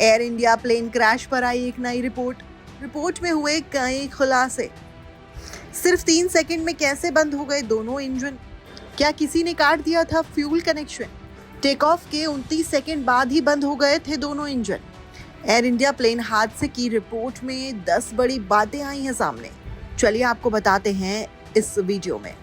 Air India plane crash पर आई एक नई रिपोर्ट में हुए कई खुलासे। सिर्फ 3 सेकंड में कैसे बंद हो गए दोनों इंजन? क्या किसी ने काट दिया था फ्यूल कनेक्शन? टेक ऑफ के 29 सेकंड बाद ही बंद हो गए थे दोनों इंजन। एयर इंडिया प्लेन हादसे की रिपोर्ट में 10 बड़ी बातें आई हैं सामने। चलिए आपको बताते हैं इस वीडियो में।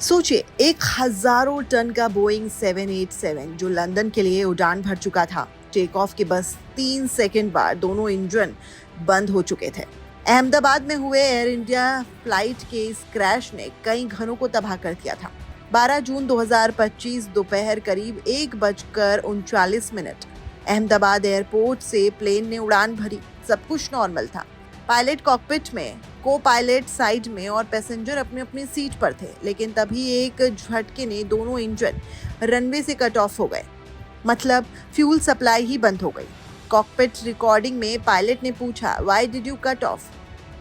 सोचिए, 1000 टन का बोइंग 787 जो लंदन के लिए उड़ान भर चुका था, टेक ऑफ के बस 3 सेकंड बाद दोनों इंजन बंद हो चुके थे। अहमदाबाद में हुए एयर इंडिया फ्लाइट के इस क्रैश ने कई घरों को तबाह कर दिया था। 12 जून 2025 दोपहर करीब 1:39 अहमदाबाद एयरपोर्ट से प्लेन ने उड़ान भरी। सब कुछ नॉर्मल था। पायलट कॉकपिट में, को पायलट साइड में और पैसेंजर अपनी अपनी सीट पर थे। लेकिन तभी एक झटके ने दोनों इंजन रनवे से कट ऑफ हो गए। मतलब फ्यूल सप्लाई ही बंद हो गई। कॉकपिट रिकॉर्डिंग में पायलट ने पूछा, why did you cut off?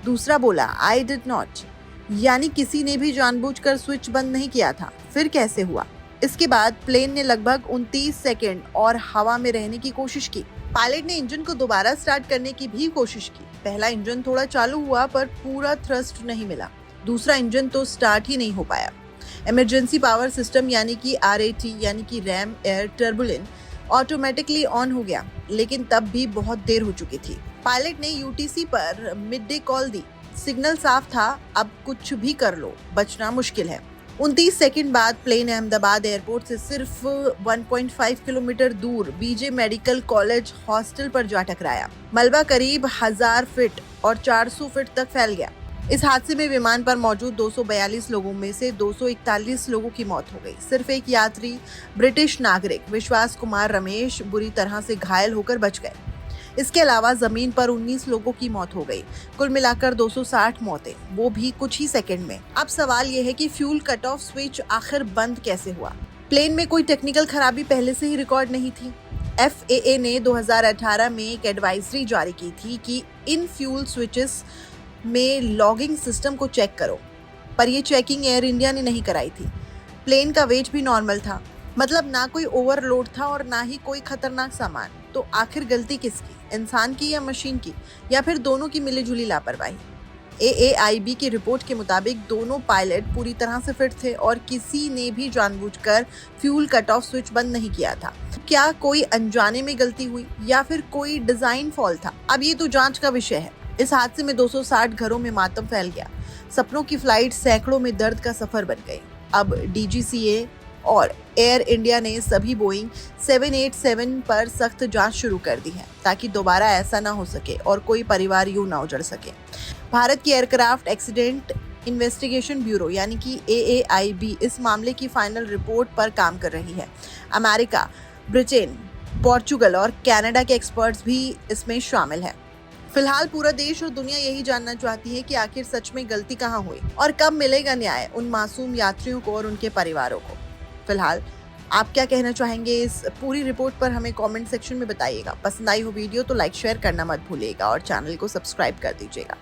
दूसरा बोला, आई डिड नॉट। यानी किसी ने भी जानबूझकर स्विच बंद नहीं किया था। फिर कैसे हुआ? इसके बाद प्लेन ने लगभग 29 सेकंड और हवा में रहने की कोशिश की। पायलट ने इंजन को दोबारा स्टार्ट करने की भी कोशिश की। पहला इंजन थोड़ा चालू हुआ पर पूरा थ्रस्ट नहीं मिला। दूसरा इंजन तो स्टार्ट ही नहीं हो पाया। इमरजेंसी पावर सिस्टम यानी कि RAT यानी कि RAM air turbulent automatically on हो गया, लेकिन तब भी बहुत देर हो चुकी थी। पायलट ने UTC पर मिड डे कॉल दी। सिग्नल साफ था, अब कुछ भी कर लो, बचना मुश्किल है। 29 सेकंड बाद प्लेन अहमदाबाद एयरपोर्ट से सिर्फ 1.5 किलोमीटर दूर BJ मेडिकल कॉलेज हॉस्टल पर जा टकराया। मलबा करीब 1000 फीट और 400 फीट तक फैल गया। इस हादसे में विमान पर मौजूद 242 लोगों में से 241 लोगों की मौत हो गई। सिर्फ एक यात्री ब्रिटिश नागरिक विश्वास कुमार रमेश बुरी तरह से घायल होकर बच गए। इसके अलावा जमीन पर 19 लोगों की मौत हो गई। कुल मिलाकर 260 मौतें, वो भी कुछ ही सेकंड में। अब सवाल ये है कि फ्यूल कट ऑफ स्विच आखिर बंद कैसे हुआ? प्लेन में कोई टेक्निकल खराबी पहले से ही रिकॉर्ड नहीं थी। FAA ने 2018 में एक एडवाइजरी जारी की थी कि इन फ्यूल स्विचेस में लॉगिंग सिस्टम को चेक करो, पर ये चेकिंग एयर इंडिया ने नहीं कराई थी। प्लेन का वेट भी नॉर्मल था, मतलब ना कोई ओवरलोड था और ना ही कोई खतरनाक सामान। तो आखिर गलती किसकी, इंसान की या मशीन की, या फिर दोनों की मिलीजुली लापरवाही? AAIB की रिपोर्ट के मुताबिक दोनों पायलट पूरी तरह से फिट थे और किसी ने भी जानबूझकर फ्यूल कट ऑफ स्विच बंद नहीं किया था। क्या कोई अनजाने में गलती हुई या फिर कोई डिजाइन फॉल्ट था? अब ये तो जांच का विषय है। इस हादसे में 260 घरों में मातम फैल गया। सपनों की फ्लाइट सैकड़ों में दर्द का सफर बन गई। अब DGCA और एयर इंडिया ने सभी बोइंग 787 पर सख्त जांच शुरू कर दी है, ताकि दोबारा ऐसा ना हो सके और कोई परिवार यूं ना उजड़ सके। भारत की एयरक्राफ्ट एक्सीडेंट इन्वेस्टिगेशन ब्यूरो यानी कि AAIB इस मामले की फाइनल रिपोर्ट पर काम कर रही है। अमेरिका, ब्रिटेन, पोर्चुगल और कनाडा के एक्सपर्ट्स भी इसमें शामिल हैं। फिलहाल पूरा देश और दुनिया यही जानना चाहती है कि आखिर सच में गलती कहाँ हुई और कब मिलेगा न्याय उन मासूम यात्रियों को और उनके परिवारों को। फिलहाल आप क्या कहना चाहेंगे इस पूरी रिपोर्ट पर? हमें कमेंट सेक्शन में बताइएगा। पसंद आई हो वीडियो तो लाइक शेयर करना मत भूलिएगा और चैनल को सब्सक्राइब कर दीजिएगा।